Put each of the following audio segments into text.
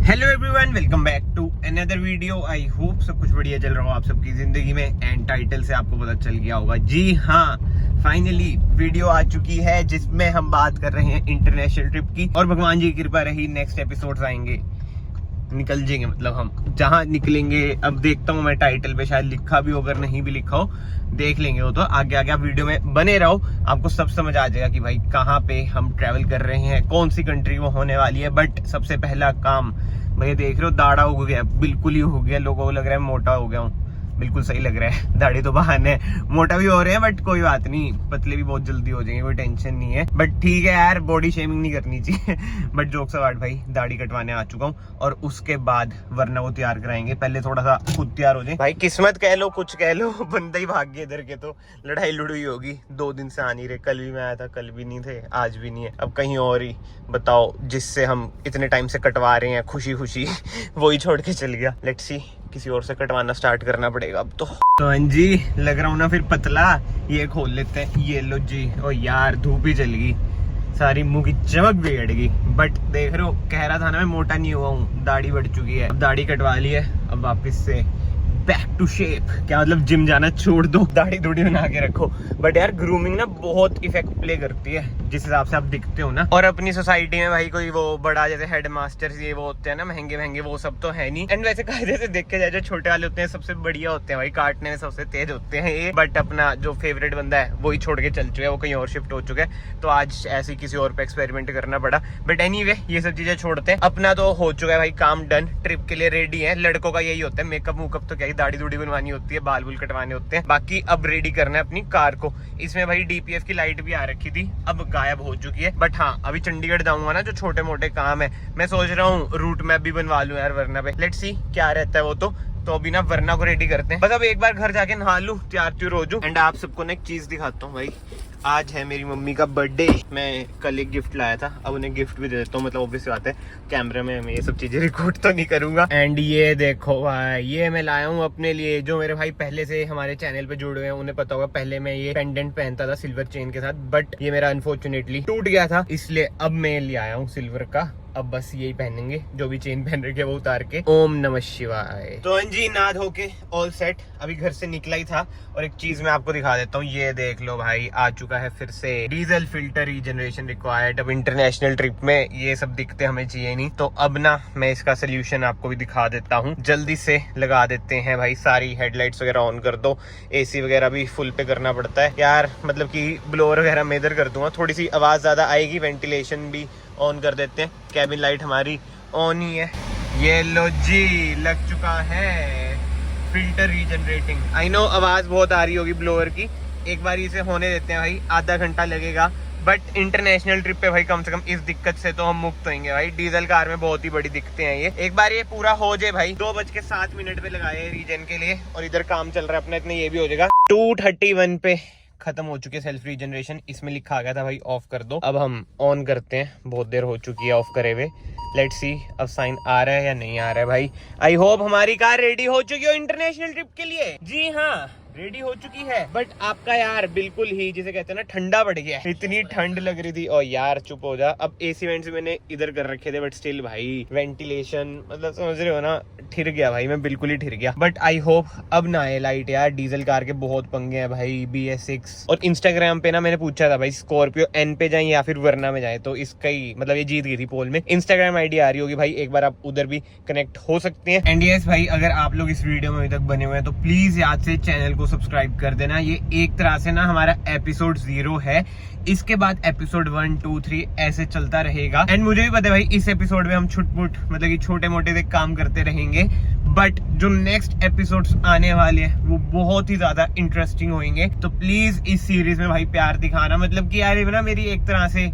Hello everyone, welcome back to another video. I hope सब कुछ बढ़िया चल रहा हो आप सबकी जिंदगी में। एंड टाइटल से आपको पता चल गया होगा, जी हाँ, फाइनली वीडियो आ चुकी है जिसमें हम बात कर रहे हैं इंटरनेशनल ट्रिप की। और भगवान जी की कृपा रही, नेक्स्ट एपिसोड्स आएंगे, निकल जाएंगे, मतलब हम जहाँ निकलेंगे। अब देखता हूँ मैं, टाइटल पे शायद लिखा भी हो, अगर नहीं भी लिखा हो देख लेंगे वो तो। आगे आगे आप वीडियो में बने रहो, आपको सब समझ आ जाएगा कि भाई कहाँ पे हम ट्रैवल कर रहे हैं, कौन सी कंट्री वो होने वाली है। बट सबसे पहला काम, भैया देख रहे हो दाढ़ा हो गया, बिल्कुल ही हो गया। लोगों को लग रहा है मोटा हो गया हूँ, बिल्कुल सही लग रहा है। दाढ़ी तो बहाने है, मोटा भी हो रहे हैं बट कोई बात नहीं, पतले भी बहुत जल्दी हो जाएंगे, कोई टेंशन नहीं है। बट ठीक है यार, बॉडी शेमिंग नहीं करनी चाहिए। बट जोक्स अपार्ट, भाई दाढ़ी कटवाने आ चुका हूँ और उसके बाद वरना वो तैयार कराएंगे। पहले थोड़ा सा खुद तैयार हो जाए भाई, किस्मत कह लो कुछ कह लो, बंदा ही भाग गया इधर के, तो लड़ाई लुड़ाई होगी। 2 दिन से आ नहीं रहे, कल भी मैं आया था, कल भी नहीं थे, आज भी नहीं है, अब कहीं और ही बताओ, जिससे हम इतने टाइम से कटवा रहे हैं खुशी खुशी वही छोड़ के चल गया। लेट्स सी, किसी और से कटवाना स्टार्ट करना पड़ेगा अब तो हाँ जी, लग रहा हूँ ना फिर पतला। ये खोल लेते हैं, ये लो जी। ओ यार, धूप ही चल गई, सारी मुंह की चमक बिगड़ गई। बट देख रहे हो, कह रहा था ना मैं मोटा नहीं हुआ हूँ, दाढ़ी बढ़ चुकी है। अब दाढ़ी कटवा ली है, अब वापस से बैक टू शेप। क्या मतलब, जिम जाना छोड़ दो, दाढ़ी थोड़ी बना के रखो। बट यार ग्रूमिंग ना बहुत इफेक्ट प्ले करती है, जिस हिसाब से आप दिखते हो ना। और अपनी सोसाइटी में भाई कोई वो बड़ा जैसे हेड मास्टर ये वो होते हैं ना, महंगे महंगे, वो सब तो है नहीं। एंड वैसे कायदे से देख के जाए, जो छोटे वाले होते हैं सबसे बढ़िया होते हैं भाई, काटने में सबसे तेज होते हैं ये। बट अपना जो फेवरेट बंदा है वही छोड़ के चल चुका है, वो कहीं और शिफ्ट हो चुका है, तो आज ऐसे ही किसी और पे एक्सपेरिमेंट करना पड़ा। बट एनीवे, ये सब चीजें छोड़ते हैं, अपना तो हो चुका है भाई काम डन, ट्रिप के लिए रेडी है। लड़कों का यही होता है, मेकअप मुकअप तो क्या ही, दाढ़ी दूढ़ी बनवानी होती है, बाल बुल कटवाने होते हैं। बाकी अब रेडी करना है अपनी कार को। इसमें भाई डीपीएफ की लाइट भी आ रखी थी, अब गायब हो चुकी है। बट हाँ, अभी चंडीगढ़ जाऊंगा ना, जो छोटे मोटे काम है, मैं सोच रहा हूँ रूट मैप भी बनवा लूं यार वरना पे। लेट्स सी क्या रहता है वो तो अभी ना वरना को रेडी करते हैं। बस अब एक बार घर जाके नहा लूं, तैयार त्यूर हो जाऊं। एंड आप सबको ना एक चीज दिखाता हूँ भाई, आज है मेरी मम्मी का बर्थडे। मैं कल एक गिफ्ट लाया था, अब उन्हें गिफ्ट भी दे देता हूँ। मतलब ऑब्वियस बात है, कैमरे में मैं ये सब चीजें रिकॉर्ड तो नहीं करूंगा। एंड ये देखो भाई, ये मैं लाया हूँ अपने लिए। जो मेरे भाई पहले से हमारे चैनल पे जुड़े हुए हैं उन्हें पता होगा, पहले मैं ये पेंडेंट पहनता था सिल्वर चेन के साथ, बट ये मेरा अनफॉर्चुनेटली टूट गया था, इसलिए अब मैं ले आया हूँ सिल्वर का। अब बस यही पहनेंगे, जो भी चेन पहन रखे वो उतार के। ओम नमः शिवाय। तो अंजी ना धो के ऑल सेट, अभी घर से निकला ही था। और एक चीज मैं आपको दिखा देता हूँ, ये देख लो भाई, आ चुका है फिर से डीजल फिल्टर रीजनरेशन रिक्वायर्ड। अब इंटरनेशनल ट्रिप में ये सब दिखते हमें चाहिए नहीं, तो अब ना मैं इसका सोल्यूशन आपको भी दिखा देता हूँ। जल्दी से लगा देते हैं भाई, सारी हेडलाइट्स वगैरह ऑन कर दो, एसी वगैरह भी फुल पे करना पड़ता है यार, मतलब कि ब्लोअर वगैरह मैं इधर कर दूंगा, थोड़ी सी आवाज ज्यादा आएगी। वेंटिलेशन भी ऑन कर देते हैं, कैबिन लाइट हमारी ऑन ही है। ये लो जी, लग चुका है फिल्टर रीजनरेटिंग। आई नो आवाज बहुत आ रही होगी ब्लोअर की, एक बार इसे होने देते हैं भाई, आधा घंटा लगेगा। बट इंटरनेशनल ट्रिप पे भाई कम से कम इस दिक्कत से तो हम मुक्त होंगे भाई। डीजल कार में बहुत ही बड़ी दिक्कतें हैं ये। एक बार ये पूरा हो जाए भाई, 2:07 पे लगाए रीजन के लिए, और इधर काम चल रहा है अपना, इतने ये भी हो जाएगा। 2:31 पे खत्म हो चुकी है सेल्फ रीजनरेशन। इसमें लिखा आ गया था भाई ऑफ कर दो, अब हम ऑन करते हैं, बहुत देर हो चुकी है ऑफ करे हुए। लेट्स सी अब साइन आ रहा है या नहीं आ रहा है भाई। आई होप हमारी कार रेडी हो चुकी हो इंटरनेशनल ट्रिप के लिए। जी हाँ, रेडी हो चुकी है। बट आपका यार बिल्कुल ही, जिसे कहते हैं ना, ठंडा बढ़ गया है, इतनी ठंड लग रही थी। और यार चुप हो जा, अब एसी वेंट्स मैंने इधर कर रखे थे, बट स्टिल भाई वेंटिलेशन, मतलब समझ रहे हो ना, ठिर गया भाई, मैं बिल्कुल ही ठिर गया। बट आई होप अब ना आए लाइट यार, डीजल कार के बहुत पंगे हैं भाई, BS6। और इंस्टाग्राम पे ना मैंने पूछा था भाई, स्कॉर्पियो एन पे जाए या फिर वरना में जाए, तो इसका ही मतलब ये जीत गई थी पोल में। इंस्टाग्राम आईडी आ रही होगी भाई, एक बार आप उधर भी कनेक्ट हो सकते हैं। एंड यस भाई, अगर आप लोग इस वीडियो में अभी तक बने हुए हैं तो प्लीज याद से चैनल को सब्सक्राइब कर देना। ये एक तरह से ना हमारा एपिसोड 0 है, इसके बाद एपिसोड 1, 2, 3 ऐसे चलता रहेगा। एंड मुझे भी पता है भाई, इस एपिसोड में हम छुटपुट मतलब कि छोटे मोटे से काम करते रहेंगे, बट जो नेक्स्ट एपिसोड्स आने वाले हैं वो बहुत ही ज्यादा इंटरेस्टिंग होंगे। तो प्लीज इस सीरीज में भाई प्यार दिखाना, मतलब कि यार ना मेरी एक तरह से,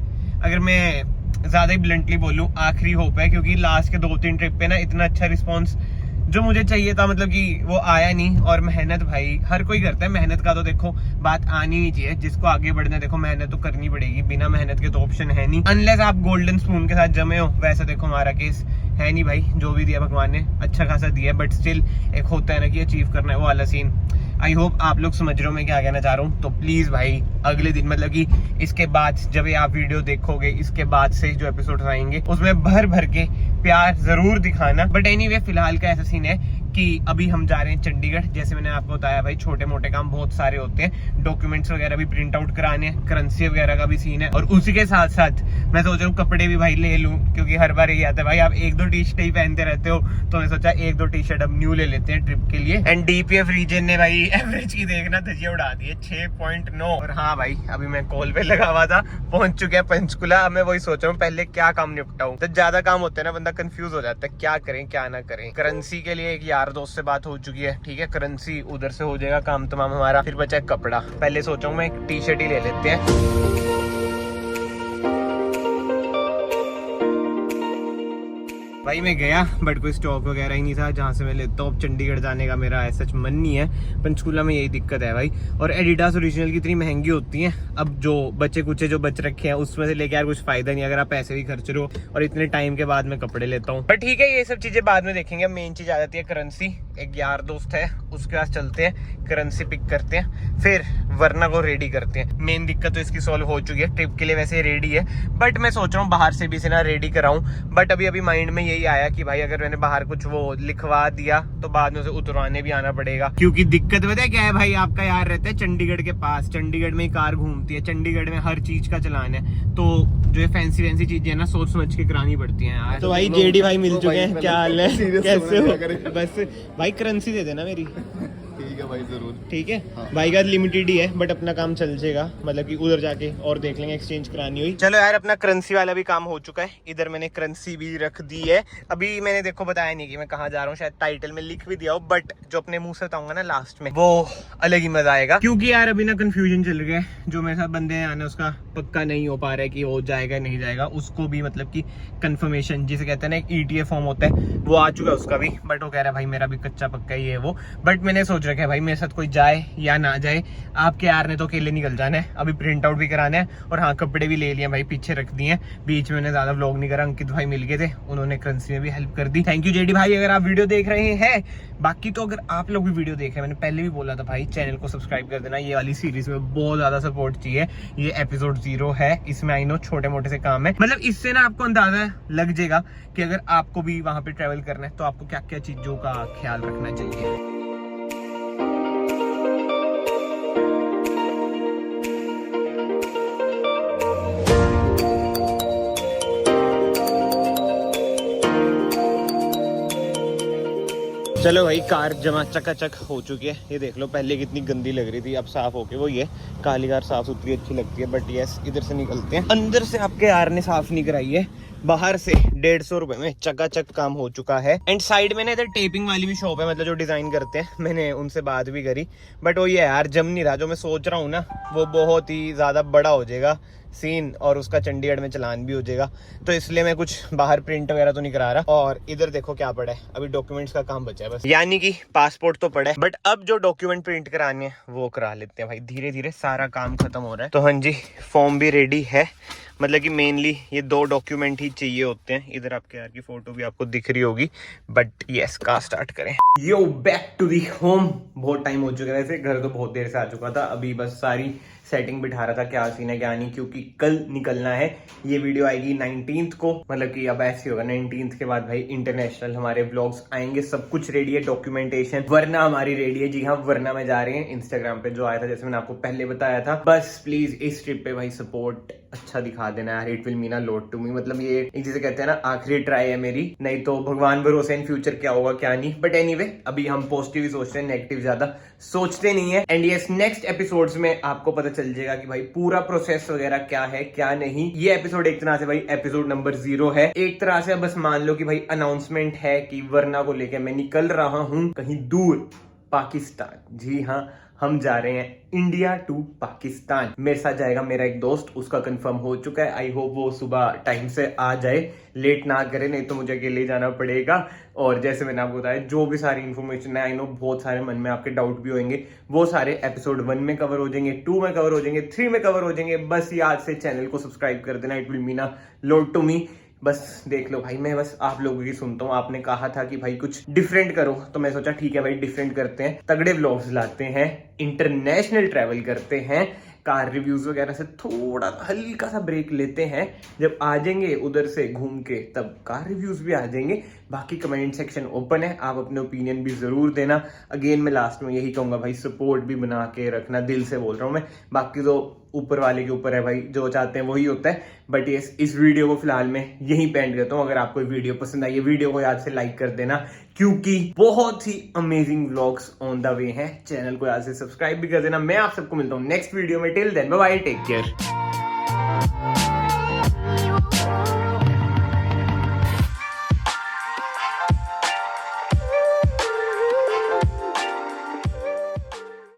अगर मैं ज्यादा ही ब्लंटली बोलूं, आखिरी होप है, क्योंकि लास्ट के 2-3 ट्रिप पे ना इतना अच्छा रिस्पॉन्स जो मुझे चाहिए था, मतलब कि वो आया नहीं। और मेहनत भाई हर कोई करता है, मेहनत का तो देखो बात आनी ही चाहिए, जिसको आगे बढ़ना है देखो मेहनत तो करनी पड़ेगी, बिना मेहनत के तो ऑप्शन है नहीं, अनलेस आप गोल्डन स्पून के साथ जमे हो। वैसे देखो हमारा केस है नहीं भाई, जो भी दिया भगवान ने अच्छा खासा दिया है, बट स्टिल एक होता है ना कि अचीव करना है, वो वाला सीन। आई होप आप लोग समझ रहे हो मैं क्या कहना चाह रहा हूँ। तो प्लीज भाई अगले दिन मतलब कि इसके बाद जब ये आप वीडियो देखोगे, इसके बाद से जो एपिसोड आएंगे उसमें भर भर के प्यार जरूर दिखाना। बट एनीवे फिलहाल का ऐसा सीन है कि अभी हम जा रहे हैं चंडीगढ़। जैसे मैंने आपको बताया भाई छोटे मोटे काम बहुत सारे होते हैं, डॉक्यूमेंट्स वगैरह भी प्रिंट आउट कराने हैं, करेंसी वगैरह का भी सीन है, और उसी के साथ साथ मैं सोच रहा हूँ कपड़े भी भाई ले लूँ, क्योंकि हर बार यही आता है भाई आप 1-2 टी शर्ट ही पहनते रहते हो। तो मैं सोचा 1-2 टी शर्ट अब न्यू ले लेते हैं ट्रिप के लिए। एंड डीपीएफ रीजन ने भाई एवरेज की देखना धजिया उड़ा दी है 6.9। और हाँ भाई अभी मैं कॉल पे लगा हुआ था, पहुंच चुके हैं पंचकुला। अब मैं वही सोच रहा हूँ पहले क्या काम निपटाऊं। तो ज्यादा काम होते हैं ना बंदा कंफ्यूज हो जाता है, क्या करें क्या ना करें। करेंसी के लिए एक यार दोस्त से बात हो चुकी है, ठीक है करेंसी उधर से हो जाएगा काम तमाम हमारा। फिर बचा कपड़ा, पहले सोचा हूँ मैं एक टी शर्ट ही ले लेते हैं। भाई मैं गया बट कोई स्टॉक वगैरह ही नहीं था जहाँ से मैं लेता हूँ। अब चंडीगढ़ जाने का मेरा ऐसा मन नहीं है, पंचकूला में यही दिक्कत है भाई। और एडिडास ओरिजिनल की इतनी महंगी होती हैं, अब जो बचे कुचे जो बच रखे हैं उसमें से लेके यार कुछ फायदा नहीं अगर आप पैसे भी खर्च रहे हो और इतने टाइम के बाद मैं कपड़े लेता हूँ। पर ठीक है ये सब चीजें बाद में देखेंगे। मेन चीज आ जाती है करेंसी। एक यार दोस्त है उसके पास चलते हैं, करेंसी पिक करते हैं, फिर वरना को रेडी करते हैं। मेन दिक्कत तो इसकी सॉल्व हो चुकी है, ट्रिप के लिए वैसे रेडी है, बट मैं सोच रहा हूँ बाहर से भी इसे ना रेडी कराऊं। बट अभी माइंड में यही आया कि भाई अगर मैंने बाहर कुछ वो लिखवा दिया तो बाद में उसे उतरवाने भी आना पड़ेगा। क्योंकि दिक्कत पता है क्या है भाई, आपका यार रहता है चंडीगढ़ के पास, चंडीगढ़ में ही कार घूमती है, चंडीगढ़ में हर चीज का चलान है, तो जो ये फैंसी चीजें है ना सोच समझ के करानी पड़ती है यार। तो भाई जेडी भाई मिल चुके हैं, क्या हाल है, कैसे हो? बस भाई करेंसी दे देना मेरी। ठीक है भाई जरूर। ठीक है हाँ। भाई का लिमिटेड ही है बट अपना काम चल जाएगा, मतलब कि उधर जाके और देख लेंगे एक्सचेंज करानी हुई। चलो यार अपना करेंसी वाला भी काम हो चुका है, इधर मैंने करेंसी भी रख दी है। अभी मैंने देखो बताया नहीं कि मैं कहाँ जा रहा हूँ, शायद टाइटल में लिख भी दिया हो, बट जो अपने मुंह से बताऊंगा ना लास्ट में वो अलग ही मजा आएगा। क्योंकि यार अभी ना कंफ्यूजन चल रहा है, जो मेरे साथ बंदे हैं आने उसका पक्का नहीं हो पा रहा है कि वो जाएगा नहीं जाएगा। उसको भी मतलब कि कंफर्मेशन जिसे कहते हैं ना एक ETA फॉर्म होता है वो आ चुका है उसका भी, बट वो कह रहा है भाई मेरा भी कच्चा पक्का ही है वो। बट मैंने सोच रखा है भाई मेरे साथ कोई जाए या ना जाए, आपके यार ने तो अकेले निकल जाना है। अभी प्रिंट आउट भी कराना है और हाँ कपड़े भी ले लिए भाई, पीछे रख दिए। बीच में मैंने ज्यादा व्लॉग नहीं करा, अंकित भाई मिल गए थे, उन्होंने करेंसी में भी हेल्प कर दी। थैंक यू जेडी भाई अगर आप वीडियो देख रहे हैं। बाकी तो अगर आप लोग भी वीडियो देख रहे हैं, मैंने पहले भी बोला था भाई चैनल को सब्सक्राइब कर देना, ये वाली सीरीज में बहुत ज्यादा सपोर्ट चाहिए। ये एपिसोड 0 है, इसमें आई नो छोटे मोटे से काम है, मतलब इससे ना आपको अंदाजा लग जाएगा कि अगर आपको भी वहां पे ट्रेवल करना है तो आपको क्या क्या चीजों का ख्याल रखना चाहिए। चलो भाई कार जमा चकाचक हो चुकी है, ये देख लो पहले कितनी गंदी लग रही थी, अब साफ होके वो ये काली कार साफ सुथरी अच्छी लगती है। बट यस इधर से निकलते हैं, अंदर से आपके यार ने साफ नहीं कराई है, बाहर से 150 रुपए में चकाचक काम हो चुका है। एंड साइड में ना इधर टेपिंग वाली भी शॉप है, मतलब जो डिजाइन करते हैं, मैंने उनसे बात भी करी, बट वो ये यार जम नहीं रहा। जो मैं सोच रहा हूँ ना वो बहुत ही ज्यादा बड़ा हो जाएगा सीन और उसका चंडीगढ़ में चलान भी हो जाएगा, तो इसलिए मैं कुछ बाहर प्रिंट वगैरह तो नहीं करा रहा। और इधर देखो क्या पड़ा है, अभी डॉक्यूमेंट्स का काम बचा है बस, यानी कि पासपोर्ट तो पड़ा है, बट अब जो डॉक्यूमेंट प्रिंट कराने हैं वो करा लेते हैं भाई। धीरे धीरे सारा काम खत्म हो रहा है। तो हाँ जी फॉर्म भी रेडी है, मतलब कि मेनली ये 2 डॉक्यूमेंट ही चाहिए होते हैं। इधर आपके यार की फोटो भी आपको दिख रही होगी, बट यस कार स्टार्ट करें। यो बैक टू दी होम। बहुत टाइम हो चुका है, वैसे घर तो बहुत देर से आ चुका था, अभी बस सारी सेटिंग बिठा रहा था क्या सीन है क्या नहीं, क्योंकि कल निकलना है। ये वीडियो आएगी 19th को, मतलब कि अब ऐसे होगा 19th के बाद भाई इंटरनेशनल हमारे व्लॉग्स आएंगे। सब कुछ रेडी है, डॉक्यूमेंटेशन वरना हमारी रेडी है। जी हाँ वरना में जा रहे हैं, इंस्टाग्राम पे जो आया था जैसे मैंने आपको पहले बताया था। बस प्लीज इस ट्रिप पे भाई सपोर्ट अच्छा दिखा देना यार, it will mean a lot to me. मतलब ये एक जिसे कहते हैं ना आखिरी ट्राई है मेरी, नहीं तो भगवान भरोसे इन फ्यूचर क्या होगा क्या नहीं। बट एनीवे अभी हम पॉजिटिव ही सोचते हैं, नेगेटिव ज्यादा सोचते नहीं है। एंड यस नेक्स्ट एपिसोड्स में आपको पता चल जाएगा कि भाई पूरा प्रोसेस वगैरह क्या है क्या नहीं। ये एपिसोड एक तरह से भाई एपिसोड नंबर 0 है, एक तरह से बस मान लो कि भाई अनाउंसमेंट है कि वरना को लेकर मैं निकल रहा हूं कहीं दूर पाकिस्तान। जी हाँ हम जा रहे हैं इंडिया टू पाकिस्तान। मेरे साथ जाएगा मेरा एक दोस्त, उसका कंफर्म हो चुका है। आई होप वो सुबह टाइम से आ जाए, लेट ना करे, नहीं तो मुझे अकेले जाना पड़ेगा। और जैसे मैंने आपको बताया जो भी सारी इन्फॉर्मेशन है, आई नो बहुत सारे मन में आपके डाउट भी होंगे, वो सारे एपिसोड 1 में कवर हो जाएंगे, 2 में कवर हो जाएंगे, 3 में कवर हो जाएंगे। बस ये आज से चैनल को सब्सक्राइब कर देना, it will mean a lot to me. बस देख लो भाई, मैं बस आप लोगों की सुनता हूँ। आपने कहा था कि भाई कुछ डिफरेंट करो, तो मैं सोचा ठीक है भाई डिफरेंट करते हैं, तगड़े व्लॉग्स लाते हैं, इंटरनेशनल ट्रैवल करते हैं, कार रिव्यूज वगैरह से थोड़ा हल्का सा ब्रेक लेते हैं। जब आ जाएंगे उधर से घूम के तब कार रिव्यूज भी आ जाएंगे। बाकी कमेंट सेक्शन ओपन है, आप अपने ओपिनियन भी जरूर देना। अगेन मैं लास्ट में यही कहूंगा भाई, सपोर्ट भी बना के रखना, दिल से बोल रहा हूँ मैं। बाकी तो ऊपर वाले के ऊपर है भाई, जो चाहते हैं वही होता है। बट इस वीडियो को फिलहाल मैं यहीं पे एंड करता हूँ। अगर आपको वीडियो पसंद आई है, वीडियो को याद से लाइक कर देना, क्योंकि बहुत ही amazing vlogs on the way हैं। चैनल को याद से सब्सक्राइब भी कर देना। मैं आप सबको मिलता हूँ नेक्स्ट वीडियो में। Till then bye bye, take care.